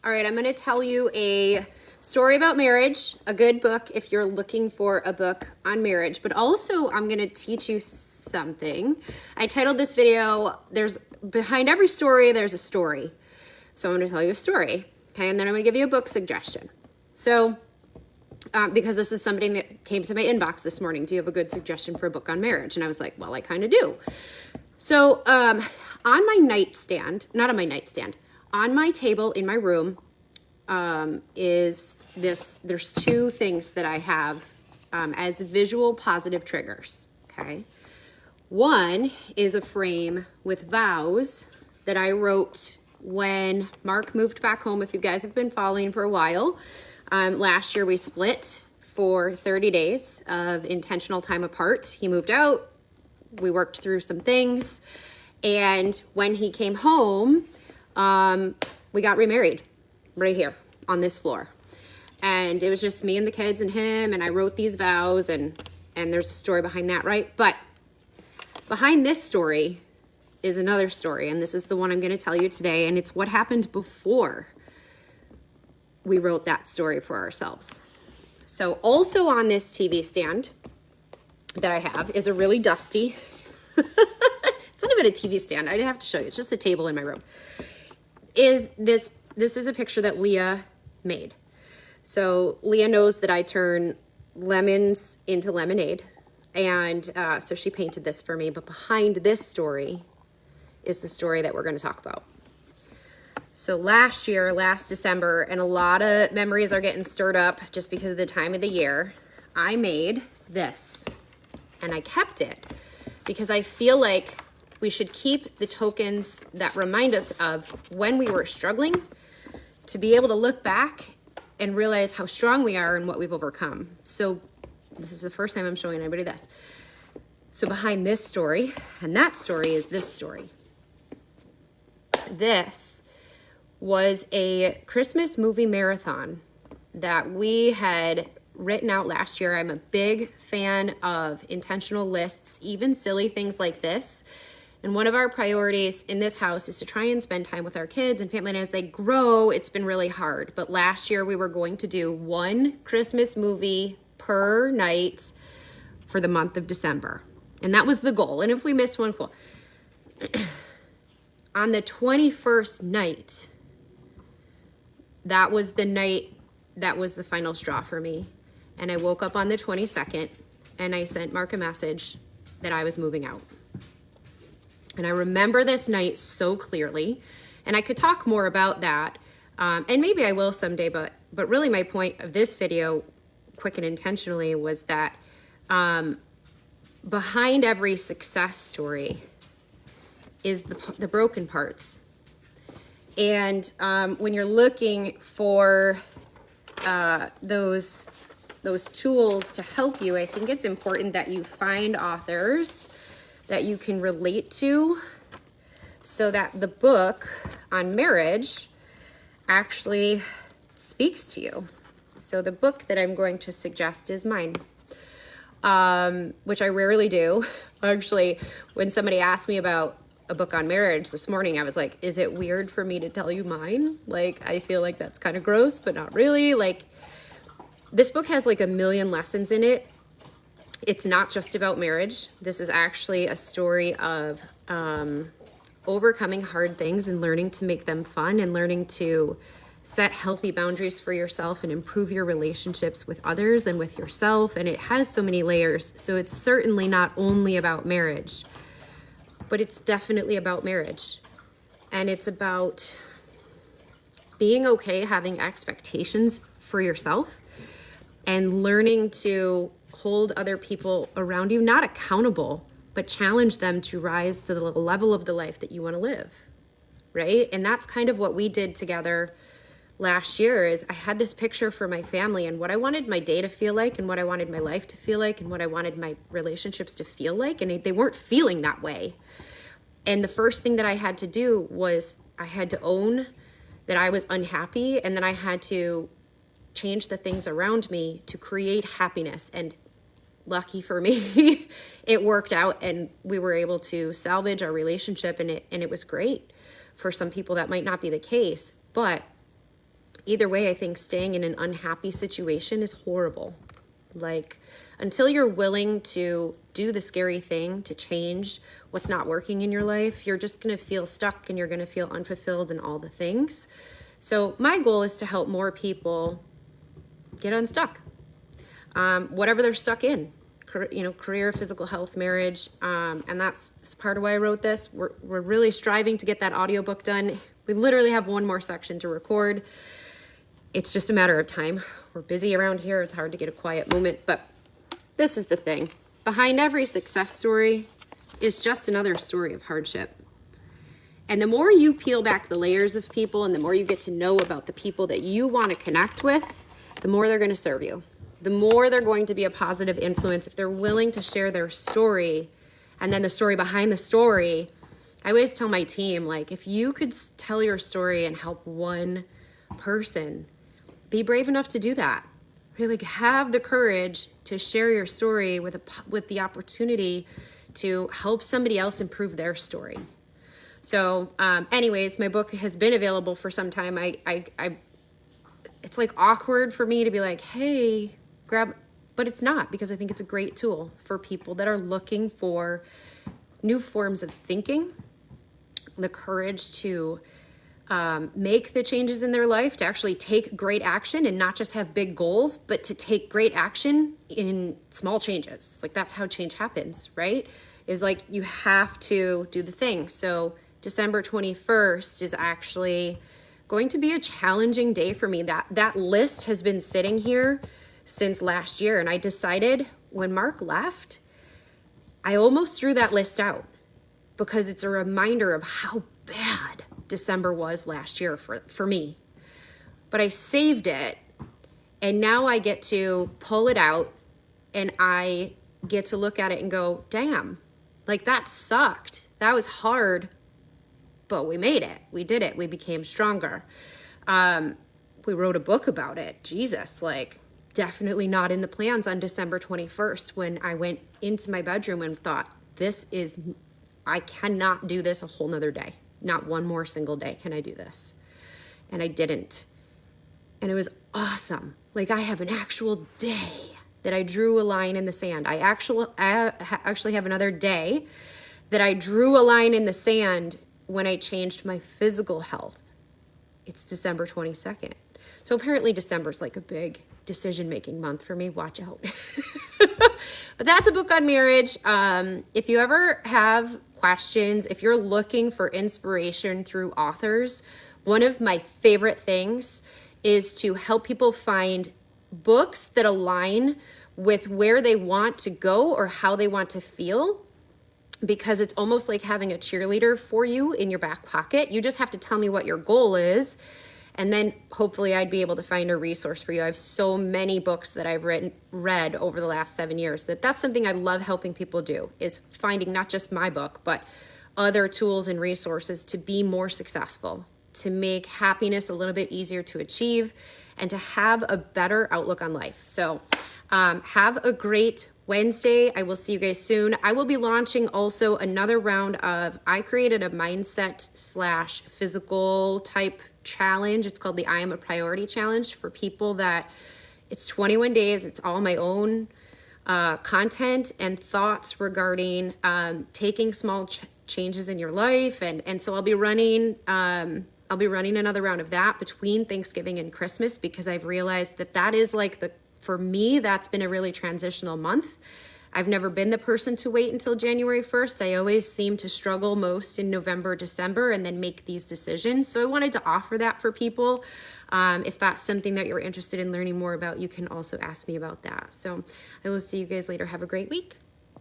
All right, I'm going to tell you a story about marriage, a good book if you're looking for a book on marriage, but also I'm going to teach you something. I titled this video, behind every story, there's a story. So I'm going to tell you a story, okay? And then I'm going to give you a book suggestion. So, because this is something that came to my inbox this morning, do you have a good suggestion for a book on marriage? And I was like, well, I kind of do. So, on my nightstand, not on my nightstand, on my table in my room there's two things that I have as visual positive triggers, okay? One is a frame with vows that I wrote when Mark moved back home. If you guys have been following for a while, last year we split for 30 days of intentional time apart. He moved out, we worked through some things, and when he came home, we got remarried right here on this floor. And it was just me and the kids and him, and I wrote these vows, and there's a story behind that, right? But behind this story is another story, and this is the one I'm going to tell you today, and it's what happened before we wrote that story for ourselves. So also on this TV stand that I have is a really dusty, it's not even a TV stand, I'd have to show you, it's just a table in my room. This is a picture that Leah made. So Leah knows that I turn lemons into lemonade, and so she painted this for me. But behind this story is the story that we're going to talk about. So last December, and a lot of memories are getting stirred up just because of the time of the year, I made this, and I kept it because I feel like we should keep the tokens that remind us of when we were struggling, to be able to look back and realize how strong we are and what we've overcome. So this is the first time I'm showing anybody this. So behind this story, and that story is this story. This was a Christmas movie marathon that we had written out last year. I'm a big fan of intentional lists, even silly things like this. And one of our priorities in this house is to try and spend time with our kids and family. And as they grow, it's been really hard. But last year we were going to do one Christmas movie per night for the month of December. And that was the goal. And if we missed one, cool. On the 21st night, that was the night that was the final straw for me. And I woke up on the 22nd and I sent Mark a message that I was moving out. And I remember this night so clearly, and I could talk more about that, and maybe I will someday, but really my point of this video, quick and intentionally, was that behind every success story is the broken parts. And when you're looking for those tools to help you, I think it's important that you find authors that you can relate to, so that the book on marriage actually speaks to you. So the book that I'm going to suggest is mine, which I rarely do. Actually, when somebody asked me about a book on marriage this morning, I was like, is it weird for me to tell you mine? Like, I feel like that's kind of gross, but not really. Like, this book has like a million lessons in it. It's not just about marriage. This is actually a story of overcoming hard things and learning to make them fun, and learning to set healthy boundaries for yourself and improve your relationships with others and with yourself. And it has so many layers. So it's certainly not only about marriage, but it's definitely about marriage. And it's about being okay having expectations for yourself and learning to hold other people around you, not accountable, but challenge them to rise to the level of the life that you want to live, right? And that's kind of what we did together last year. Is I had this picture for my family and what I wanted my day to feel like, and what I wanted my life to feel like, and what I wanted my relationships to feel like, and they weren't feeling that way. And the first thing that I had to do was I had to own that I was unhappy, and then I had to change the things around me to create happiness. And lucky for me, it worked out, and we were able to salvage our relationship, and it was great. For some people that might not be the case, but either way, I think staying in an unhappy situation is horrible. Like, until you're willing to do the scary thing, to change what's not working in your life, you're just going to feel stuck and you're going to feel unfulfilled in all the things. So my goal is to help more people get unstuck, whatever they're stuck in, career, physical health, marriage. And that's part of why I wrote this. We're really striving to get that audiobook done. We literally have one more section to record. It's just a matter of time. We're busy around here. It's hard to get a quiet moment, but this is the thing. Behind every success story is just another story of hardship. And the more you peel back the layers of people and the more you get to know about the people that you want to connect with, the more they're going to serve you. The more they're going to be a positive influence if they're willing to share their story and then the story behind the story. I always tell my team, like, if you could tell your story and help one person, be brave enough to do that. Really have the courage to share your story with the opportunity to help somebody else improve their story. So anyways, my book has been available for some time. It's like awkward for me to be like, hey, but it's not, because I think it's a great tool for people that are looking for new forms of thinking, the courage to make the changes in their life, to actually take great action and not just have big goals, but to take great action in small changes. Like, that's how change happens, right? Is like, you have to do the thing. So December 21st is actually going to be a challenging day for me. That list has been sitting here since last year. And I decided when Mark left, I almost threw that list out because it's a reminder of how bad December was last year for me. But I saved it, and now I get to pull it out and I get to look at it and go, damn, like, that sucked. That was hard, but we made it. We did it. We became stronger. We wrote a book about it. Jesus, like, definitely not in the plans on December 21st when I went into my bedroom and thought, I cannot do this a whole nother day. Not one more single day can I do this. And I didn't. And it was awesome. Like, I have an actual day that I drew a line in the sand. I actually have another day that I drew a line in the sand when I changed my physical health. It's December 22nd. So apparently December's like a big decision-making month for me. Watch out. But that's a book on marriage. If you ever have questions, if you're looking for inspiration through authors, one of my favorite things is to help people find books that align with where they want to go or how they want to feel, because it's almost like having a cheerleader for you in your back pocket. You just have to tell me what your goal is, and then hopefully I'd be able to find a resource for you. I have so many books that I've read over the last 7 years that's something I love helping people do, is finding not just my book, but other tools and resources to be more successful, to make happiness a little bit easier to achieve, and to have a better outlook on life. So have a great Wednesday. I will see you guys soon. I will be launching also another round of, I created a mindset / physical type challenge. It's called the I Am a Priority Challenge for people that it's 21 days. It's all my own content and thoughts regarding taking small changes in your life. And so I'll be running another round of that between Thanksgiving and Christmas, because I've realized that is like for me, that's been a really transitional month. I've never been the person to wait until January 1st. I always seem to struggle most in November, December, and then make these decisions. So I wanted to offer that for people. If that's something that you're interested in learning more about, you can also ask me about that. So I will see you guys later. Have a great week.